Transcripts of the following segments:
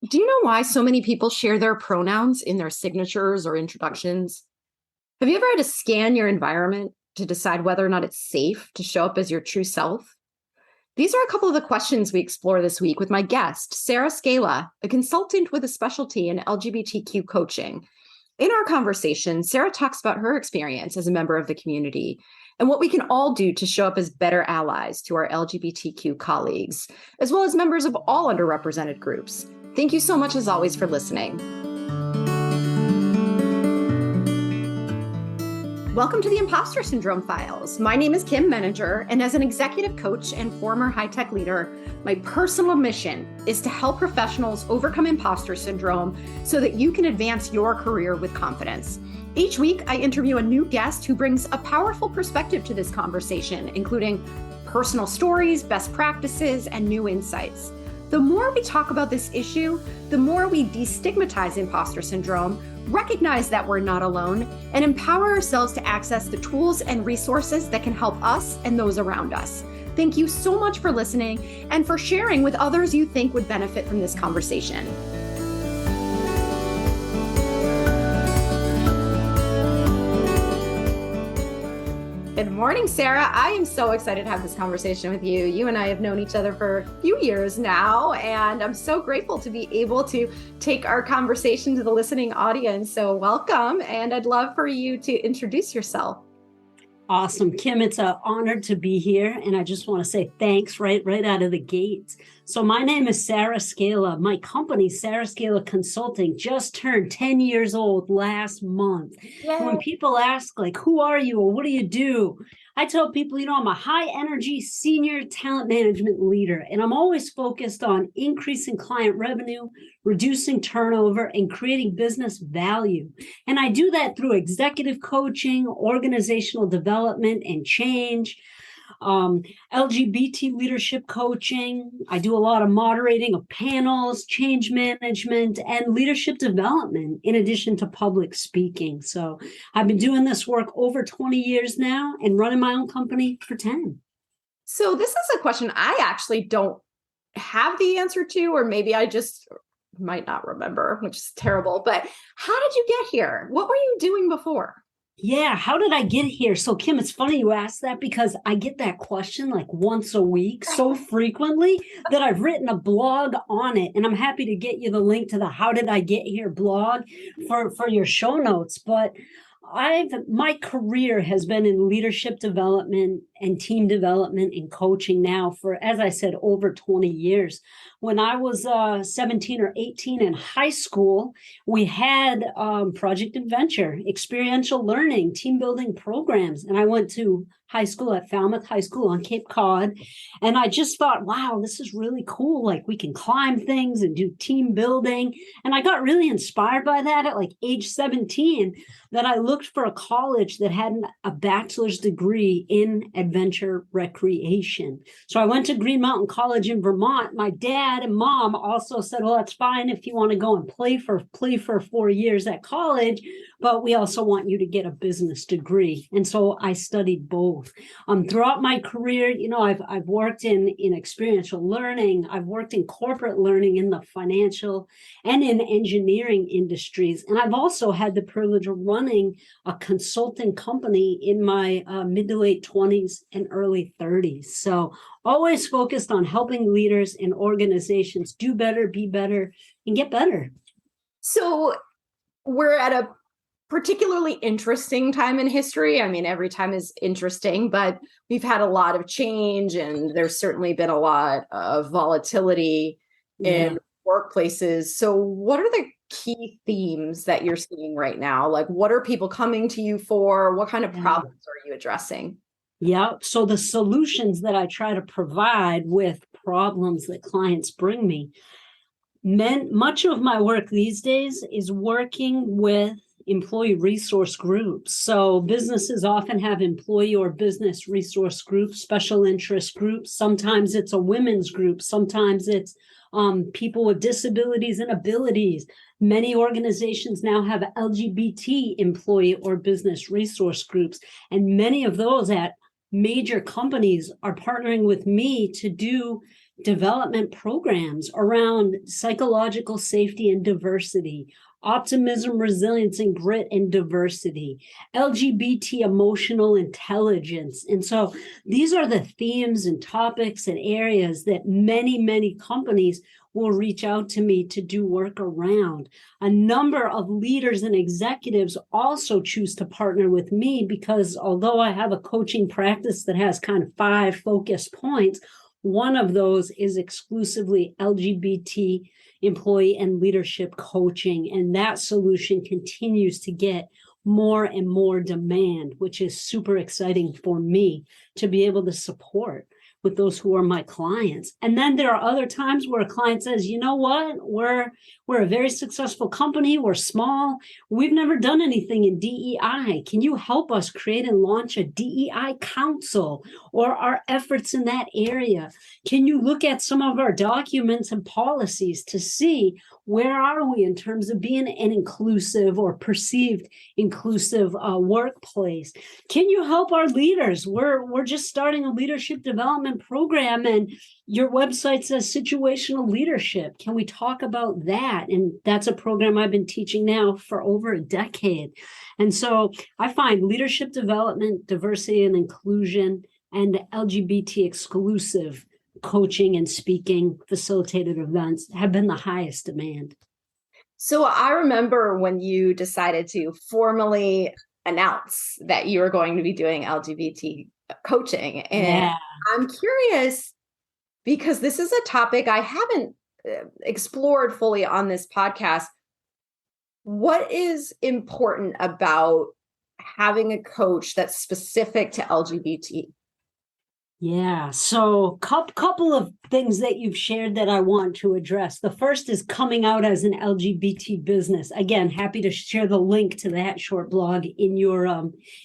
Do you know why so many people share their pronouns in their signatures or introductions? Have you ever had to scan your environment to decide whether or not it's safe to show up as your true self? These are a couple of the questions we explore this week with my guest, Sarah Scala, a consultant with a specialty in LGBTQ coaching. In our conversation, Sarah talks about her experience as a member of the community and what we can all do to show up as better allies to our LGBTQ colleagues, as well as members of all underrepresented groups. Thank you so much, as always, for listening. Welcome to the Impostor Syndrome Files. My name is Kim Meninger, and as an executive coach and former high-tech leader, my personal mission is to help professionals overcome imposter syndrome so that you can advance your career with confidence. Each week, I interview a new guest who brings a powerful perspective to this conversation, including personal stories, best practices, and new insights. The more we talk about this issue, the more we destigmatize imposter syndrome, recognize that we're not alone, and empower ourselves to access the tools and resources that can help us and those around us. Thank you so much for listening and for sharing with others you think would benefit from this conversation. Good morning, Sarah. I am so excited to have this conversation with you. You and I have known each other for a few years now, and I'm so grateful to be able to take our conversation to the listening audience. So welcome, and I'd love for you to introduce yourself. Awesome, Kim. It's an honor to be here, and I just want to say thanks right out of the gate. So my name is Sarah Scala. My company, Sarah Scala Consulting, just turned 10 years old last month. Yay. When people ask, like, who are you or what do you do? I tell people, I'm a high energy senior talent management leader, and I'm always focused on increasing client revenue, reducing turnover, and creating business value. And I do that through executive coaching, organizational development and change, LGBT leadership coaching. I do a lot of moderating of panels, change management, and leadership development, in addition to public speaking. So I've been doing this work over 20 years now and running my own company for 10. So this is a question I actually don't have the answer to, or maybe I just might not remember, which is terrible. But how did you get here? What were you doing before? Yeah, how did I get here? So, Kim, it's funny you asked that because I get that question like once a week so frequently that I've written a blog on it. And I'm happy to get you the link to the How Did I Get Here blog for your show notes. But my career has been in leadership development and team development and coaching now for, as I said, over 20 years. When I was 17 or 18 in high school, we had Project Adventure, experiential learning, team building programs. And I went to high school at Falmouth High School on Cape Cod. And I just thought, wow, this is really cool. Like, we can climb things and do team building. And I got really inspired by that at like age 17, that I looked for a college that had a bachelor's degree in adventure recreation. So I went to Green Mountain College in Vermont. My dad and mom also said, well, that's fine if you want to go and play for 4 years at college, but we also want you to get a business degree. And so I studied both. Throughout my career, I've worked in experiential learning. I've worked in corporate learning in the financial and in engineering industries. And I've also had the privilege of running a consulting company in my mid to late 20s and early 30s. So always focused on helping leaders and organizations do better, be better, and get better. So we're at a particularly interesting time in history. I mean, every time is interesting, but we've had a lot of change, and there's certainly been a lot of volatility in workplaces. So what are the key themes that you're seeing right now? Like, what are people coming to you for? What kind of problems are you addressing? Yeah. So the solutions that I try to provide with problems that clients bring me, much of my work these days is working with employee resource groups. So businesses often have employee or business resource groups, special interest groups. Sometimes it's a women's group. Sometimes it's people with disabilities and abilities. Many organizations now have LGBT employee or business resource groups, and many of those at major companies are partnering with me to do development programs around psychological safety and diversity, optimism, resilience, and grit and diversity, LGBT emotional intelligence. And so these are the themes and topics and areas that many companies will reach out to me to do work around. A number of leaders and executives also choose to partner with me because although I have a coaching practice that has kind of 5 focus points, one of those is exclusively LGBT employee and leadership coaching. And that solution continues to get more and more demand, which is super exciting for me to be able to support with those who are my clients. And then there are other times where a client says, you know what, we're a very successful company, we're small, we've never done anything in DEI. Can you help us create and launch a DEI council or our efforts in that area? Can you look at some of our documents and policies to see where are we in terms of being an inclusive or perceived inclusive workplace? Can you help our leaders? We're just starting a leadership development program and your website says situational leadership. Can we talk about that? And that's a program I've been teaching now for over a decade. And so I find leadership development, diversity and inclusion, and LGBT exclusive coaching and speaking facilitated events have been the highest demand. So I remember when you decided to formally announce that you were going to be doing LGBT coaching. And I'm curious because this is a topic I haven't explored fully on this podcast. What is important about having a coach that's specific to LGBT? Yeah, so couple of things that you've shared that I want to address. The first is coming out as an LGBT business. Again, happy to share the link to that short blog in your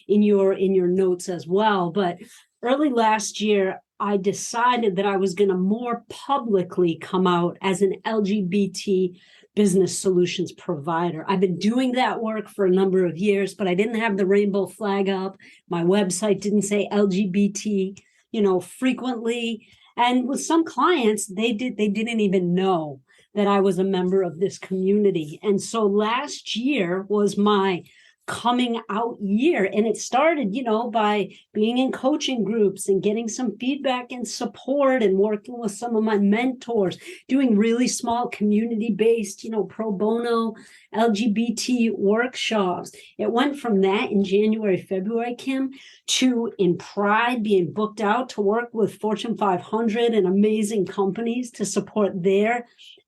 notes as well. But early last year, I decided that I was going to more publicly come out as an LGBT business solutions provider. I've been doing that work for a number of years, but I didn't have the rainbow flag up. My website didn't say LGBT, frequently. And with some clients, they didn't even know that I was a member of this community. And so last year was my coming out year. And it started, by being in coaching groups and getting some feedback and support and working with some of my mentors, doing really small community-based, pro bono LGBT workshops. It went from that in January, February, Kim, to in Pride being booked out to work with Fortune 500 and amazing companies to support their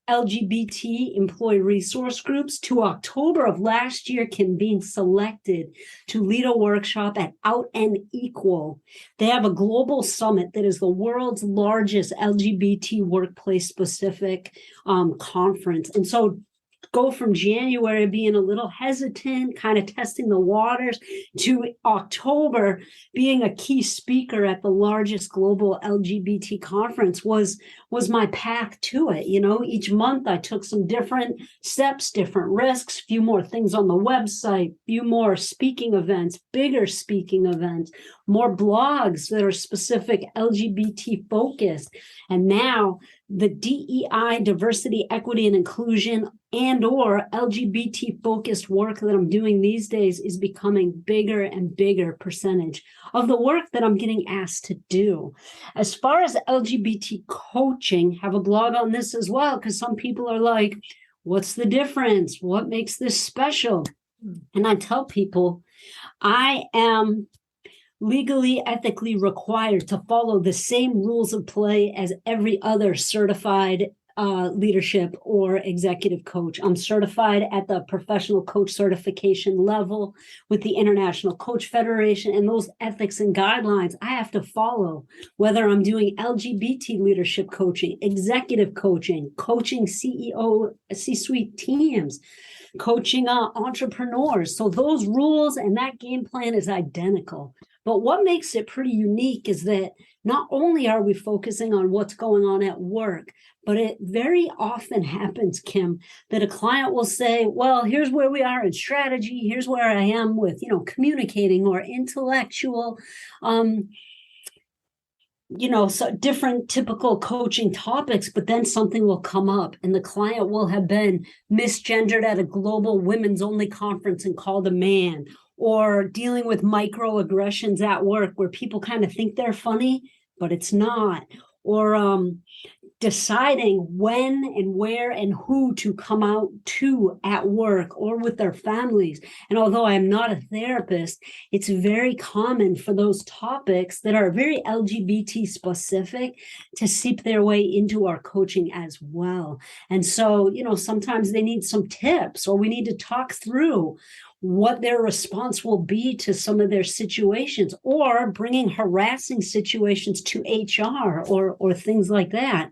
LGBT employee resource groups, to October of last year, Kim, being selected to lead a workshop at Out and Equal. They have a global summit that is the world's largest LGBT workplace specific conference. And so go from January being a little hesitant, kind of testing the waters, to October being a key speaker at the largest global LGBT conference was my path to it. Each month I took some different steps, different risks, few more things on the website, few more speaking events, bigger speaking events, more blogs that are specific LGBT focused. And now the DEI, diversity, equity, and inclusion and or LGBT focused work that I'm doing these days is becoming bigger and bigger percentage of the work that I'm getting asked to do. As far as LGBT coaching, have a blog on this as well, because some people are like, what's the difference? What makes this special? And I tell people, I am legally, ethically required to follow the same rules of play as every other certified leadership or executive coach. I'm certified at the professional coach certification level with the International Coach Federation, and those ethics and guidelines I have to follow, whether I'm doing LGBT leadership coaching, executive coaching, coaching CEO, C-suite teams, coaching entrepreneurs. So those rules and that game plan is identical. But what makes it pretty unique is that not only are we focusing on what's going on at work, but it very often happens, Kim, that a client will say, well, here's where we are in strategy. Here's where I am with, communicating or intellectual so different typical coaching topics, but then something will come up and the client will have been misgendered at a global women's only conference and called a man, or dealing with microaggressions at work where people kind of think they're funny, but it's not. Or deciding when and where and who to come out to at work or with their families. And although I'm not a therapist, it's very common for those topics that are very LGBT specific to seep their way into our coaching as well. And so, sometimes they need some tips, or we need to talk through what their response will be to some of their situations, or bringing harassing situations to HR or things like that.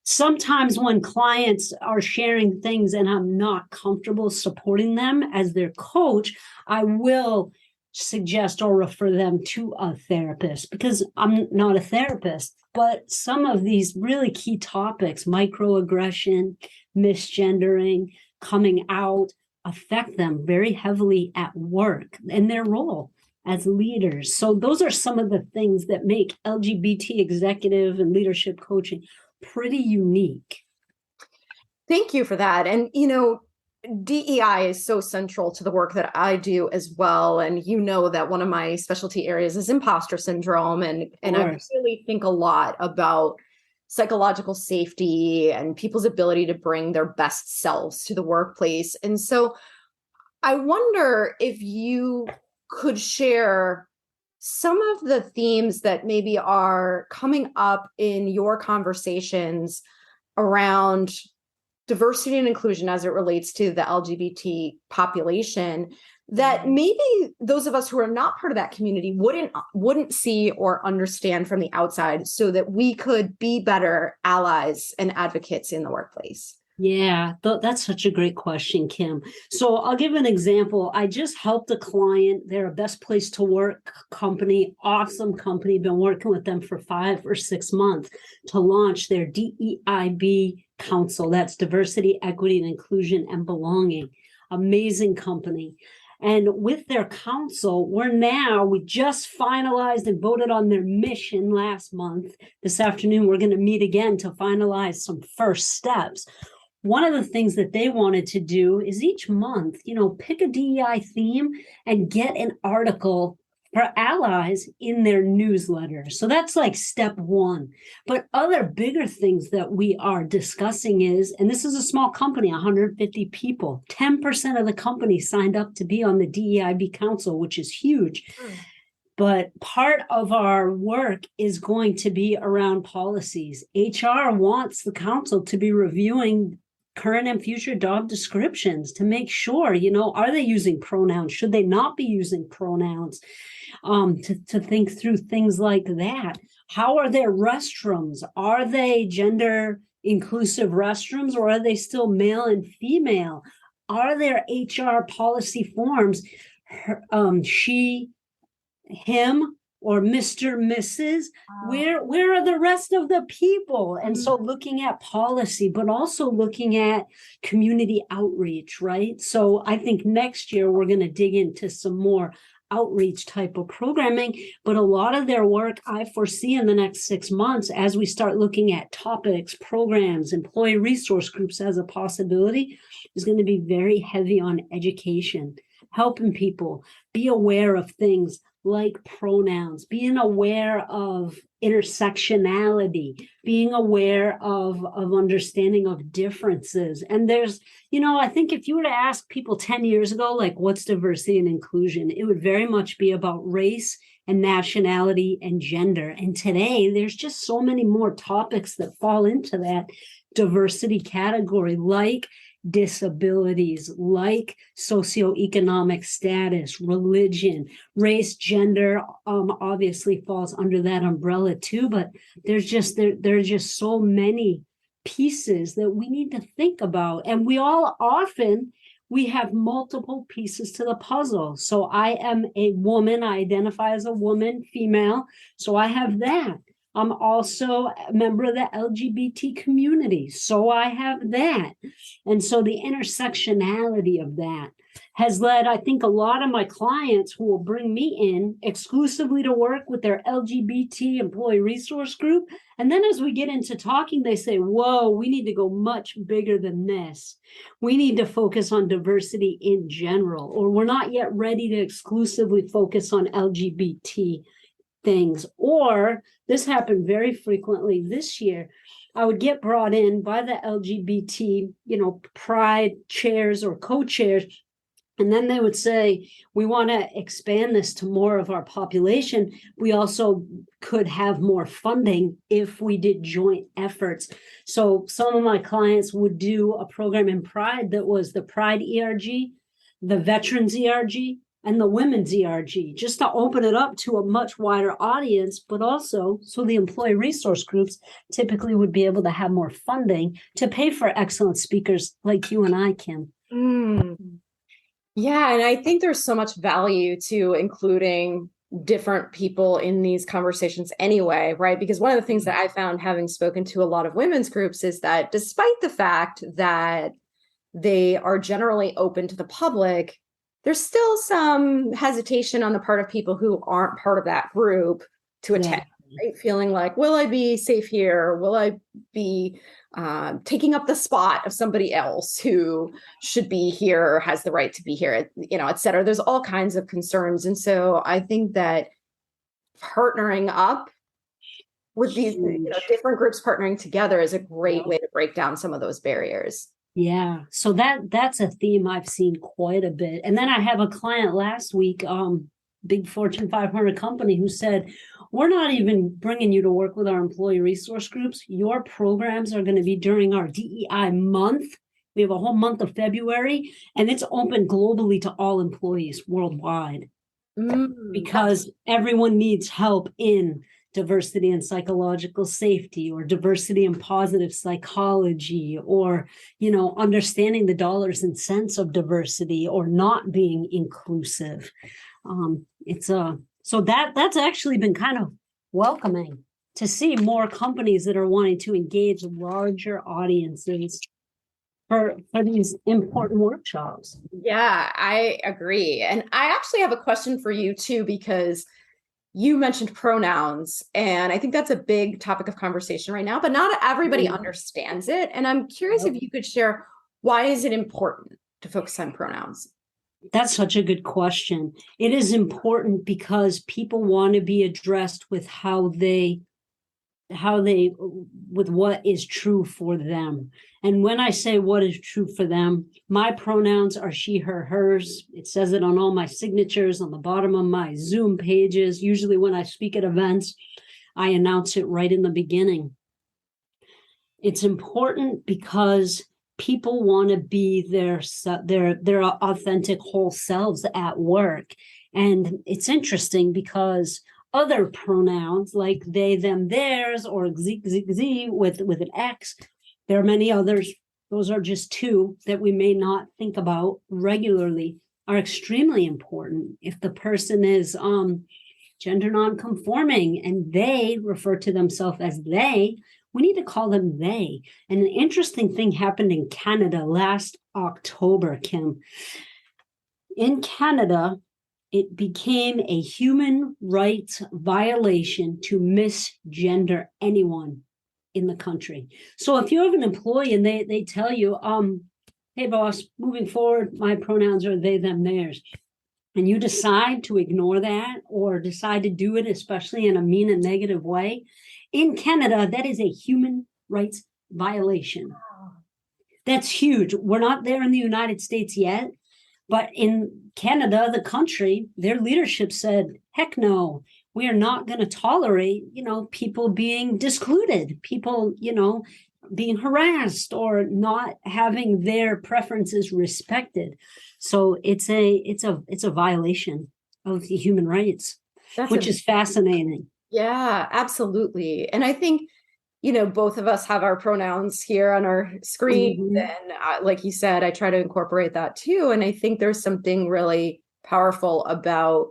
Sometimes when clients are sharing things and I'm not comfortable supporting them as their coach, I will suggest or refer them to a therapist, because I'm not a therapist. But some of these really key topics, microaggression, misgendering, coming out, affect them very heavily at work and their role as leaders. So those are some of the things that make LGBT executive and leadership coaching pretty unique. Thank you for that. And, DEI is so central to the work that I do as well. And that one of my specialty areas is imposter syndrome. And I really think a lot about psychological safety and people's ability to bring their best selves to the workplace. And so I wonder if you could share some of the themes that maybe are coming up in your conversations around diversity and inclusion as it relates to the LGBT population that maybe those of us who are not part of that community wouldn't see or understand from the outside, so that we could be better allies and advocates in the workplace. Yeah, that's such a great question, Kim. So I'll give an example. I just helped a client. They're a best place to work company, awesome company. Been working with them for 5 or 6 months to launch their DEIB Council. That's Diversity, Equity, and Inclusion and Belonging. Amazing company. And with their council, we just finalized and voted on their mission last month. This afternoon, we're going to meet again to finalize some first steps. One of the things that they wanted to do is each month, pick a DEI theme and get an article for allies in their newsletter. So that's like step one. But other bigger things that we are discussing is, and this is a small company, 150 people, 10% of the company signed up to be on the DEIB Council, which is huge. But part of our work is going to be around policies. HR wants the council to be reviewing current and future job descriptions to make sure, are they using pronouns? Should they not be using pronouns? To think through things like that. How are their restrooms? Are they gender inclusive restrooms, or are they still male and female? Are there HR policy forms, she, him, or Mr., Mrs.? Where are the rest of the people? And so looking at policy, but also looking at community outreach, right? So I think next year we're going to dig into some more outreach type of programming, but a lot of their work I foresee in the next 6 months, as we start looking at topics, programs, employee resource groups as a possibility, is going to be very heavy on education, helping people be aware of things like pronouns, being aware of intersectionality, being aware of understanding of differences. And there's, I think if you were to ask people 10 years ago, like, what's diversity and inclusion, it would very much be about race and nationality and gender. And today there's just so many more topics that fall into that diversity category, like disabilities, like socioeconomic status, religion, race, gender, obviously falls under that umbrella too. But there's just there are just so many pieces that we need to think about, and we have multiple pieces to the puzzle. So I am a woman. I identify as a woman, female. So I have that. I'm also a member of the LGBT community, so I have that. And so the intersectionality of that has led, I think, a lot of my clients who will bring me in exclusively to work with their LGBT employee resource group. And then as we get into talking, they say, whoa, we need to go much bigger than this. We need to focus on diversity in general, or we're not yet ready to exclusively focus on LGBT things. Or this happened very frequently this year. I would get brought in by the LGBT, pride chairs or co-chairs. And then they would say, we want to expand this to more of our population. We also could have more funding if we did joint efforts. So some of my clients would do a program in Pride that was the Pride ERG, the Veterans ERG, and the Women's ERG, just to open it up to a much wider audience, but also so the employee resource groups typically would be able to have more funding to pay for excellent speakers like you and I, Kim. Yeah, and I think there's so much value to including different people in these conversations anyway, right? Because one of the things that I found having spoken to a lot of women's groups is that despite the fact that they are generally open to the public, there's still some hesitation on the part of people who aren't part of that group to attend, right? Feeling like, will I be safe here? Will I be taking up the spot of somebody else who should be here or has the right to be here, et cetera. There's all kinds of concerns. And so I think that partnering up with these different groups partnering together is a great way to break down some of those barriers. Yeah. So that's a theme I've seen quite a bit. And then I have a client last week, big Fortune 500 company, who said, we're not even bringing you to work with our employee resource groups. Your programs are going to be during our DEI month. We have a whole month of February, and it's open globally to all employees worldwide because everyone needs help in diversity and psychological safety, or diversity and positive psychology, or, understanding the dollars and cents of diversity or not being inclusive. So that's actually been kind of welcoming to see more companies that are wanting to engage larger audiences for these important workshops. Yeah, I agree. And I actually have a question for you too, because you mentioned pronouns, and I think that's a big topic of conversation right now, but not everybody understands it. And I'm curious if you could share, why is it important to focus on pronouns? That's such a good question. It is important because people want to be addressed with with what is true for them. And when I say what is true for them, my pronouns are she, her, hers. It says it on all my signatures, on the bottom of my Zoom pages. Usually when I speak at events, I announce it right in the beginning. It's important because people want to be their authentic whole selves at work. And it's interesting because other pronouns like they, them, theirs, or z with an X, there are many others. Those are just two that we may not think about regularly, are extremely important. If the person is gender nonconforming and they refer to themselves as they, we need to call them they. And an interesting thing happened in Canada last October, Kim. In Canada, it became a human rights violation to misgender anyone in the country. So if you have an employee and they tell you, hey boss, moving forward, my pronouns are they, them, theirs, and you decide to ignore that or decide to do it, especially in a mean and negative way, in Canada, that is a human rights violation. That's huge. We're not there in the United States yet, but in Canada, the country, their leadership said, heck no, we are not going to tolerate, people being discluded, people, being harassed or not having their preferences respected. So it's a violation of the human rights, which is fascinating. Yeah, absolutely. And I think, both of us have our pronouns here on our screen. And like you said, I try to incorporate that too. And I think there's something really powerful about,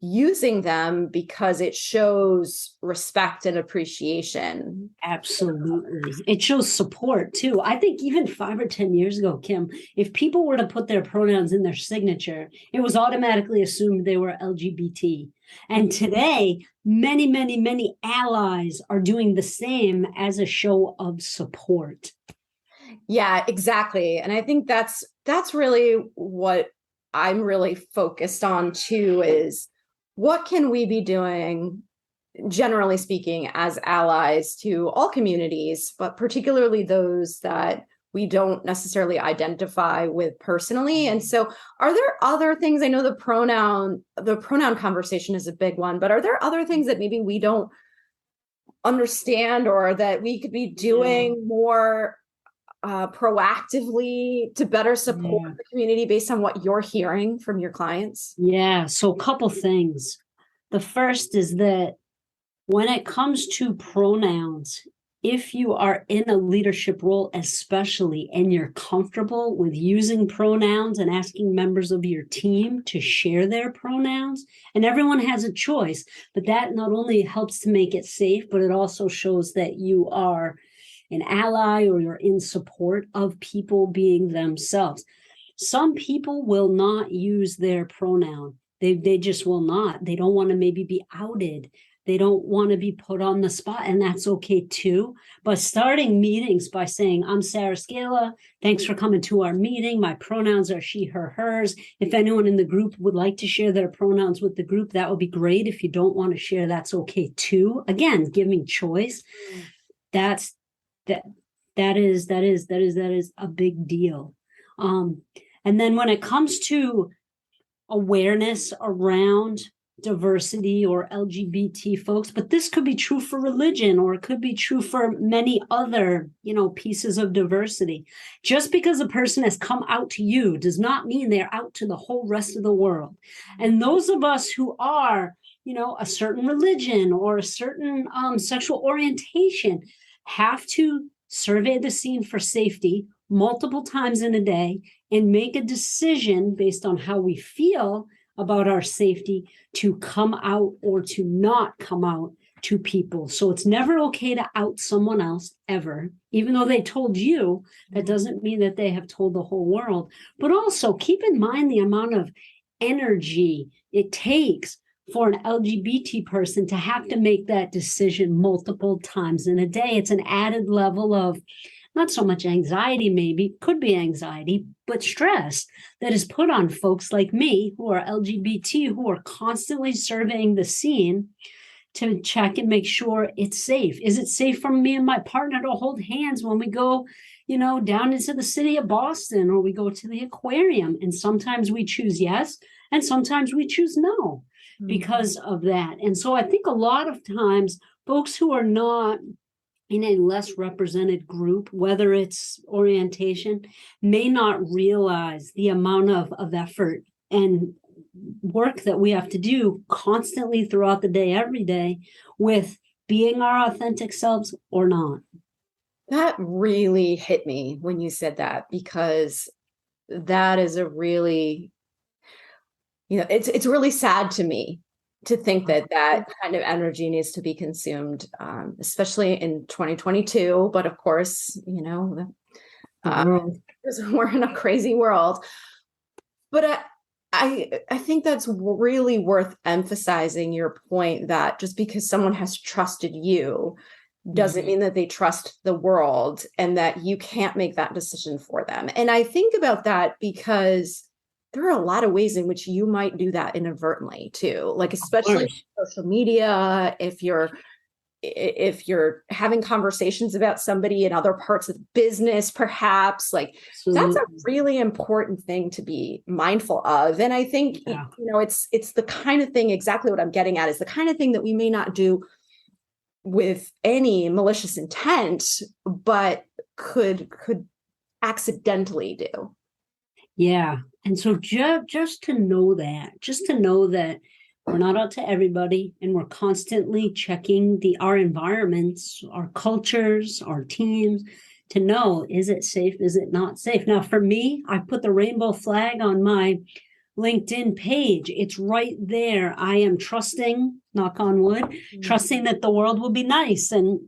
using them because it shows respect and appreciation. Absolutely. It shows support too. I think even 5 or 10 years ago, Kim, if people were to put their pronouns in their signature, it was automatically assumed they were LGBT. And today, many, many, many allies are doing the same as a show of support. Yeah, exactly. And I think that's really what I'm really focused on too, is what can we be doing, generally speaking, as allies to all communities, but particularly those that we don't necessarily identify with personally. And so are there other things? I know the pronoun conversation is a big one, but are there other things that maybe we don't understand or that we could be doing more proactively to better support the community based on what you're hearing from your clients? Yeah. So a couple things. The first is that when it comes to pronouns, if you are in a leadership role, especially, and you're comfortable with using pronouns and asking members of your team to share their pronouns, and everyone has a choice, but that not only helps to make it safe, but it also shows that you are an ally or you're in support of people being themselves. Some people will not use their pronoun. They just will not. They don't want to maybe be outed. They don't want to be put on the spot, and that's okay too. But starting meetings by saying, I'm Sarah Scala. Thanks for coming to our meeting. My pronouns are she, her, hers. If anyone in the group would like to share their pronouns with the group, that would be great. If you don't want to share, that's okay too. Again, giving choice. That is a big deal. And then when it comes to awareness around diversity or LGBT folks, but this could be true for religion, or it could be true for many other, pieces of diversity. Just because a person has come out to you does not mean they're out to the whole rest of the world. And those of us who are, a certain religion or a certain sexual orientation have to survey the scene for safety multiple times in a day and make a decision based on how we feel about our safety to come out or to not come out to people. So it's never okay to out someone else ever, even though they told you. That doesn't mean that they have told the whole world. But also keep in mind the amount of energy it takes for an LGBT person to have to make that decision multiple times in a day. It's an added level of not so much anxiety, maybe, could be anxiety, but stress that is put on folks like me who are LGBT, who are constantly surveying the scene to check and make sure it's safe. Is it safe for me and my partner to hold hands when we go, down into the city of Boston, or we go to the aquarium? And sometimes we choose yes, and sometimes we choose no because of that. And so I think a lot of times folks who are not in a less represented group, whether it's orientation, may not realize the amount of effort and work that we have to do constantly throughout the day, every day, with being our authentic selves or not. That really hit me when you said that, because that is a really, it's really sad to me to think that kind of energy needs to be consumed, especially in 2022. But of course, we're in a crazy world. But I think that's really worth emphasizing your point that just because someone has trusted you doesn't mean that they trust the world, and that you can't make that decision for them. And I think about that because there are a lot of ways in which you might do that inadvertently too, like especially social media. If you're having conversations about somebody in other parts of the business, perhaps, like that's a really important thing to be mindful of. And I think it's the kind of thing, exactly what I'm getting at, is the kind of thing that we may not do with any malicious intent, but could accidentally do. Yeah. And so just to know that we're not out to everybody, and we're constantly checking our environments, our cultures, our teams, to know, is it safe? Is it not safe? Now, for me, I put the rainbow flag on my LinkedIn page. It's right there. I am trusting, knock on wood, trusting that the world will be nice. And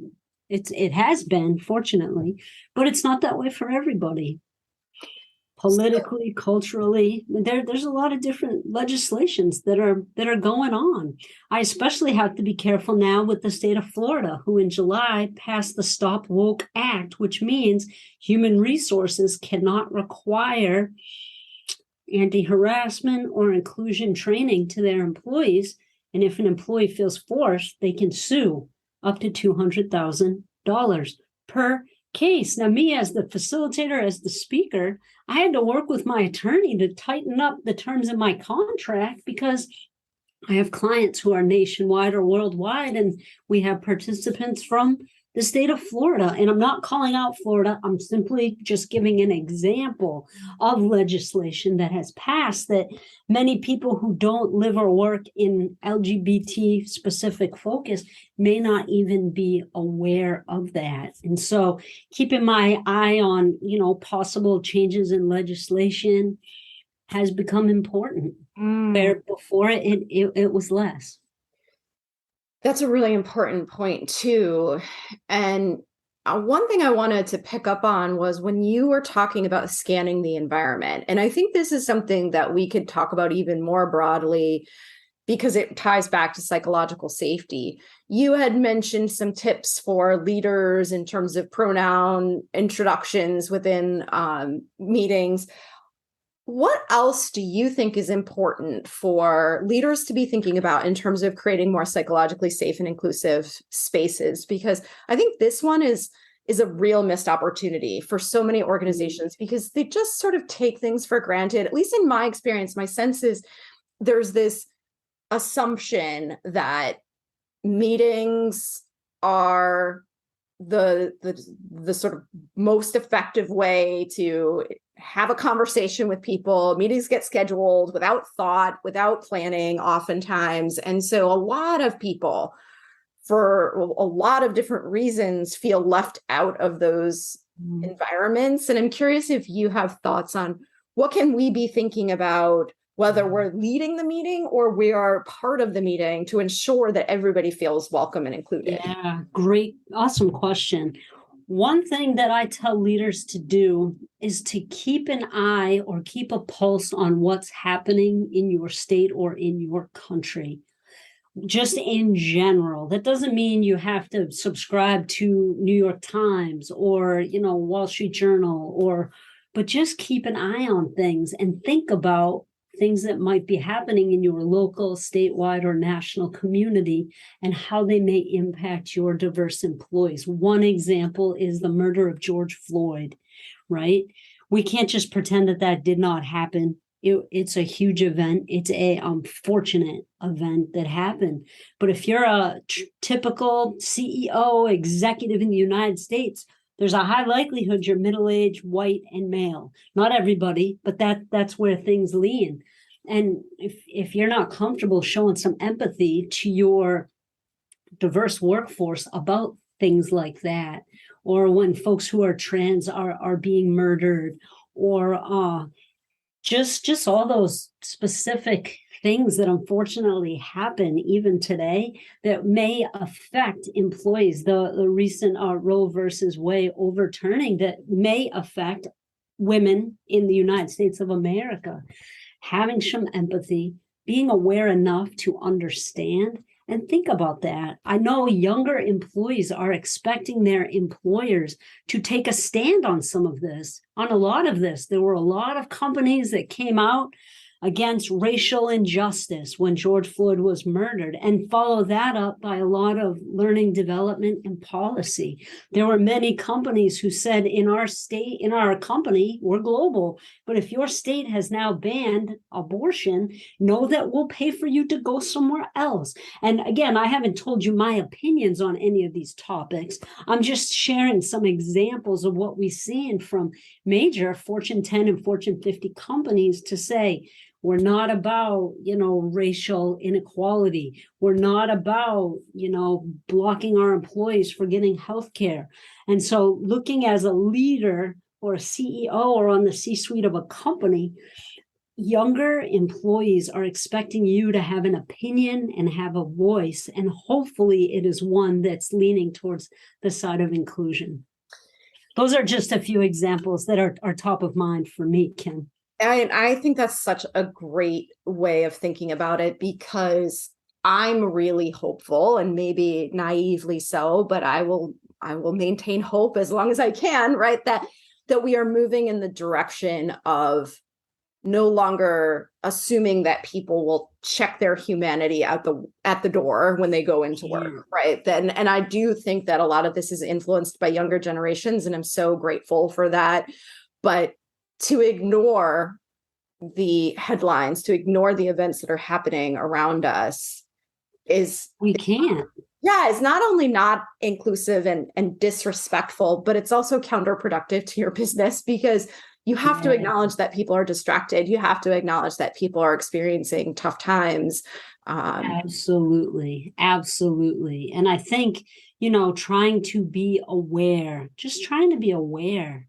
it has been, fortunately, but it's not that way for everybody. Politically, culturally, there's a lot of different legislations that are going on. I especially have to be careful now with the state of Florida, who in July passed the Stop Woke Act, which means human resources cannot require anti-harassment or inclusion training to their employees. And if an employee feels forced, they can sue up to $200,000 per case. Now, me as the facilitator, as the speaker, I had to work with my attorney to tighten up the terms of my contract because I have clients who are nationwide or worldwide, and we have participants from the state of Florida. And I'm not calling out Florida. I'm simply just giving an example of legislation that has passed that many people who don't live or work in LGBT specific focus may not even be aware of that. And so keeping my eye on, possible changes in legislation has become important. Where before it was less. That's a really important point too. And one thing I wanted to pick up on was when you were talking about scanning the environment. And I think this is something that we could talk about even more broadly because it ties back to psychological safety. You had mentioned some tips for leaders in terms of pronoun introductions within meetings. What else do you think is important for leaders to be thinking about in terms of creating more psychologically safe and inclusive spaces? Because I think this one is a real missed opportunity for so many organizations because they just sort of take things for granted. At least in my experience, my sense is there's this assumption that meetings are the sort of most effective way to have a conversation with people. Meetings get scheduled without thought, without planning oftentimes. And so a lot of people, for a lot of different reasons, feel left out of those environments. And I'm curious if you have thoughts on what can we be thinking about, whether we're leading the meeting or we are part of the meeting, to ensure that everybody feels welcome and included. Yeah, great. Awesome question. One thing that I tell leaders to do is to keep an eye or keep a pulse on what's happening in your state or in your country. Just in general. That doesn't mean you have to subscribe to New York Times or, Wall Street Journal, but just keep an eye on things and think about things that might be happening in your local, statewide, or national community and how they may impact your diverse employees. One example is the murder of George Floyd, right? We can't just pretend that did not happen. It's a huge event. It's a unfortunate event that happened. But if you're a typical CEO executive in the United States, there's a high likelihood you're middle-aged, white, and male. Not everybody, but that's where things lean. And if you're not comfortable showing some empathy to your diverse workforce about things like that, or when folks who are trans are being murdered, or just all those specific things that unfortunately happen even today that may affect employees. The recent Roe versus Wade overturning that may affect women in the United States of America. Having some empathy, being aware enough to understand and think about that. I know younger employees are expecting their employers to take a stand on some of this, on a lot of this. There were a lot of companies that came out against racial injustice when George Floyd was murdered, and follow that up by a lot of learning development and policy. There were many companies who said, in our state, in our company, we're global, but if your state has now banned abortion, know that we'll pay for you to go somewhere else. And again, I haven't told you my opinions on any of these topics. I'm just sharing some examples of what we've seen from major Fortune 10 and Fortune 50 companies to say, we're not about, racial inequality. We're not about, blocking our employees for getting health care. And so looking as a leader or a CEO or on the C-suite of a company, younger employees are expecting you to have an opinion and have a voice, and hopefully it is one that's leaning towards the side of inclusion. Those are just a few examples that are top of mind for me, Kim. I think that's such a great way of thinking about it, because I'm really hopeful, and maybe naively so, but I will maintain hope as long as I can, right? That we are moving in the direction of no longer assuming that people will check their humanity at the door when they go into work, right? Then, and I do think that a lot of this is influenced by younger generations, and I'm so grateful for that. But to ignore the headlines, to ignore the events that are happening around us we can't. Yeah, it's not only not inclusive and disrespectful, but it's also counterproductive to your business, because you have to acknowledge that people are distracted. You have to acknowledge that people are experiencing tough times. Absolutely. Absolutely. And I think, trying to be aware, just trying to be aware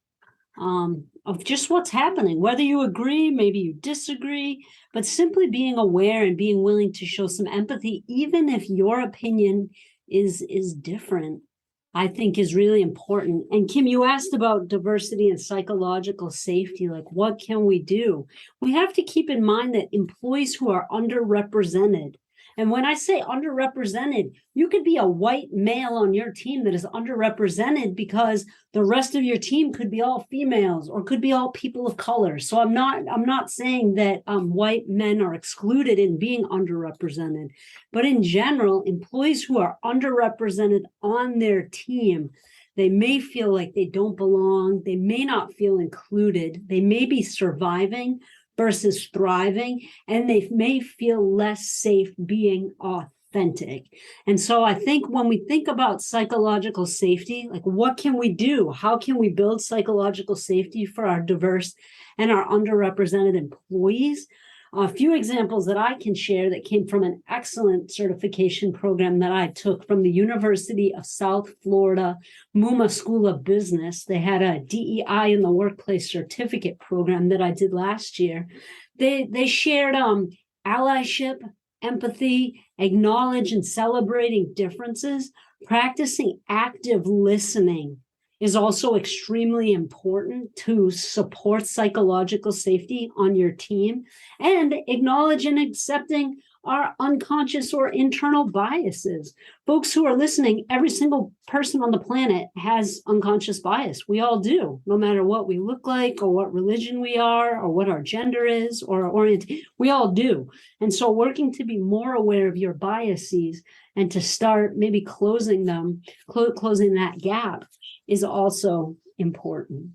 of just what's happening, whether you agree, maybe you disagree, but simply being aware and being willing to show some empathy, even if your opinion is different, I think is really important. And Kim, you asked about diversity and psychological safety, like what can we do? We have to keep in mind that employees who are underrepresented, and when I say underrepresented, you could be a white male on your team that is underrepresented because the rest of your team could be all females or could be all people of color. So I'm not saying that white men are excluded in being underrepresented, but in general, employees who are underrepresented on their team, they may feel like they don't belong. They may not feel included. They may be surviving versus thriving, and they may feel less safe being authentic. And so I think when we think about psychological safety, like what can we do? How can we build psychological safety for our diverse and our underrepresented employees? A few examples that I can share that came from an excellent certification program that I took from the University of South Florida, Muma School of Business. They had a DEI in the Workplace certificate program that I did last year. They shared allyship, empathy, acknowledge and celebrating differences, practicing active listening is also extremely important to support psychological safety on your team, and acknowledge and accepting our unconscious or internal biases. Folks who are listening, every single person on the planet has unconscious bias. We all do, no matter what we look like or what religion we are or what our gender is or orientation, we all do. And so working to be more aware of your biases and to start maybe closing that gap is also important.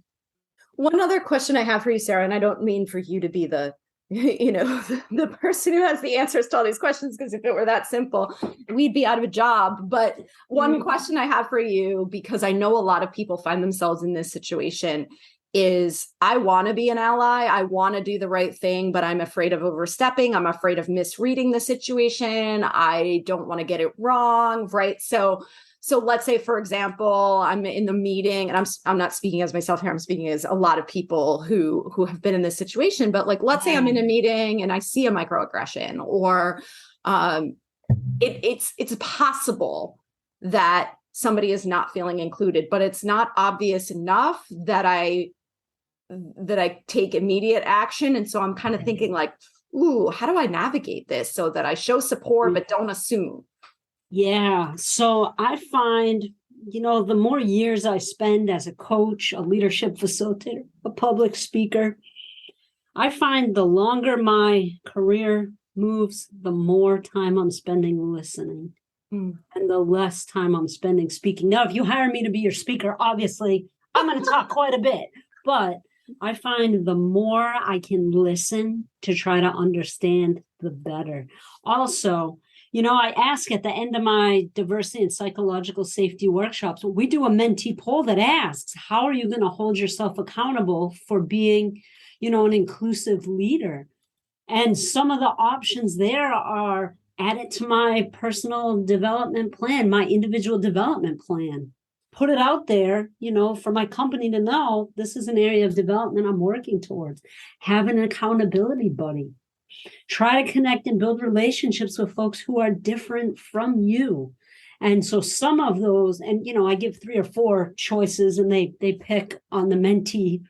One other question I have for you, Sarah, and I don't mean for you to be the the person who has the answers to all these questions, because if it were that simple, we'd be out of a job. But one question I have for you, because I know a lot of people find themselves in this situation, is I want to be an ally. I want to do the right thing, but I'm afraid of overstepping. I'm afraid of misreading the situation. I don't want to get it wrong, right? So let's say, for example, I'm in the meeting, and I'm not speaking as myself here. I'm speaking as a lot of people who have been in this situation. But like, let's say I'm in a meeting and I see a microaggression, or it's possible that somebody is not feeling included, but it's not obvious enough that I take immediate action. And so I'm kind of thinking like, ooh, how do I navigate this so that I show support but don't assume? Yeah. So I find, the more years I spend as a coach, a leadership facilitator, a public speaker, I find the longer my career moves, the more time I'm spending listening and the less time I'm spending speaking. Now, if you hire me to be your speaker, obviously I'm going to talk quite a bit, but I find the more I can listen to try to understand, the better. Also, I ask at the end of my diversity and psychological safety workshops, we do a mentee poll that asks, how are you going to hold yourself accountable for being, an inclusive leader? And some of the options there are add it to my personal development plan, my individual development plan. put it out there, for my company to know this is an area of development I'm working towards. Have an accountability buddy. Try to connect and build relationships with folks who are different from you. And so some of those, and I give 3 or 4 choices, and they pick on the mentee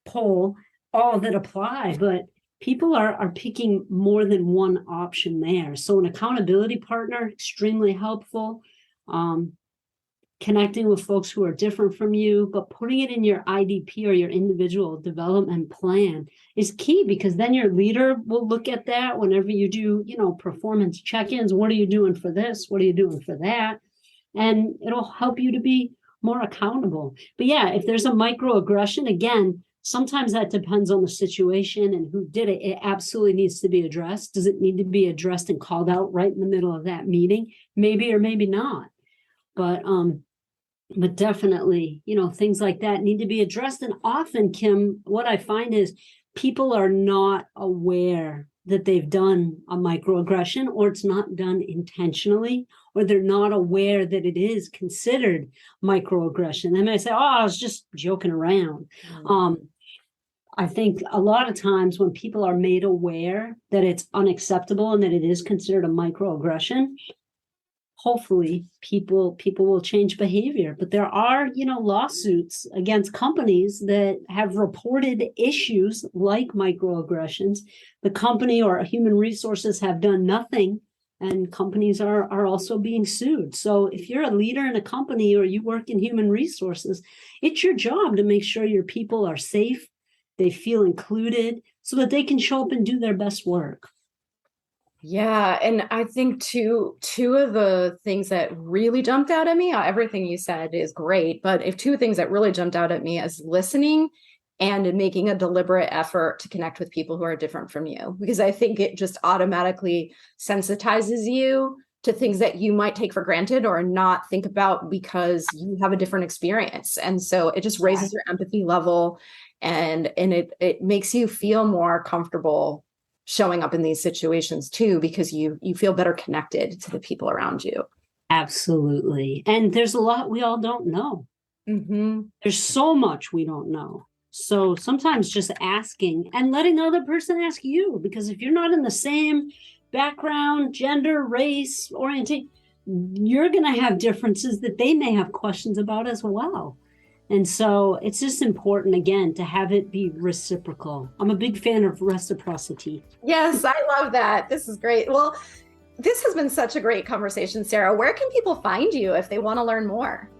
poll all that apply, but people are picking more than one option there. So an accountability partner, extremely helpful. Connecting with folks who are different from you, but putting it in your IDP or your individual development plan is key, because then your leader will look at that whenever you do, performance check-ins. What are you doing for this? What are you doing for that? And it'll help you to be more accountable. But yeah, if there's a microaggression, again, sometimes that depends on the situation and who did it. It absolutely needs to be addressed. Does it need to be addressed and called out right in the middle of that meeting? Maybe or maybe not. But definitely, things like that need to be addressed. And often, Kim, what I find is people are not aware that they've done a microaggression, or it's not done intentionally, or they're not aware that it is considered microaggression. They may say, oh, I was just joking around. I think a lot of times when people are made aware that it's unacceptable and that it is considered a microaggression, hopefully people will change behavior. But there are, lawsuits against companies that have reported issues like microaggressions. The company or human resources have done nothing, and companies are also being sued. So if you're a leader in a company or you work in human resources, it's your job to make sure your people are safe, they feel included, so that they can show up and do their best work. Yeah. And I think two of the things that really jumped out at me, everything you said is great, but if 2 things that really jumped out at me is listening and making a deliberate effort to connect with people who are different from you, because I think it just automatically sensitizes you to things that you might take for granted or not think about because you have a different experience. And so it just raises your empathy level, and it makes you feel more comfortable showing up in these situations too, because you feel better connected to the people around you. Absolutely. And there's a lot we all don't know. Mm-hmm. There's so much we don't know. So sometimes just asking and letting the other person ask you, because if you're not in the same background, gender, race, orientation, you're going to have differences that they may have questions about as well. And so it's just important, again, to have it be reciprocal. I'm a big fan of reciprocity. Yes, I love that. This is great. Well, this has been such a great conversation, Sarah. Where can people find you if they want to learn more?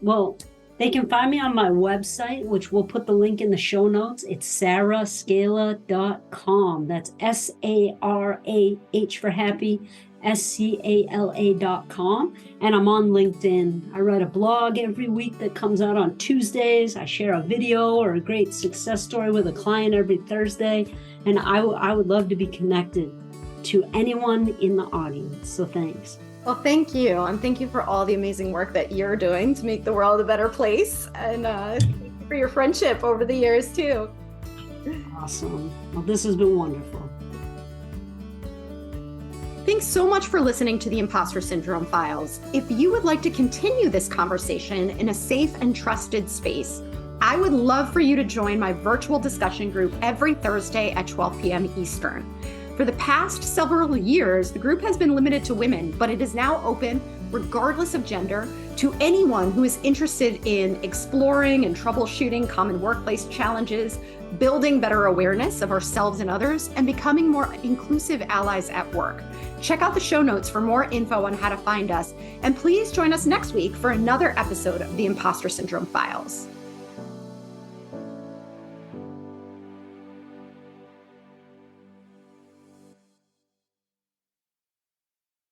Well, they can find me on my website, which we'll put the link in the show notes. It's sarahscala.com. That's SARAH for happy, SCALA.com. And I'm on LinkedIn. I write a blog every week that comes out on Tuesdays. I share a video or a great success story with a client every Thursday. And I would love to be connected to anyone in the audience. So thanks. Well, thank you. And thank you for all the amazing work that you're doing to make the world a better place. And thank you for your friendship over the years too. Awesome. Well, this has been wonderful. Thanks so much for listening to the Impostor Syndrome Files. If you would like to continue this conversation in a safe and trusted space, I would love for you to join my virtual discussion group every Thursday at 12 p.m. Eastern. For the past several years, the group has been limited to women, but it is now open, regardless of gender, to anyone who is interested in exploring and troubleshooting common workplace challenges, building better awareness of ourselves and others, and becoming more inclusive allies at work. Check out the show notes for more info on how to find us, and please join us next week for another episode of the Impostor Syndrome Files.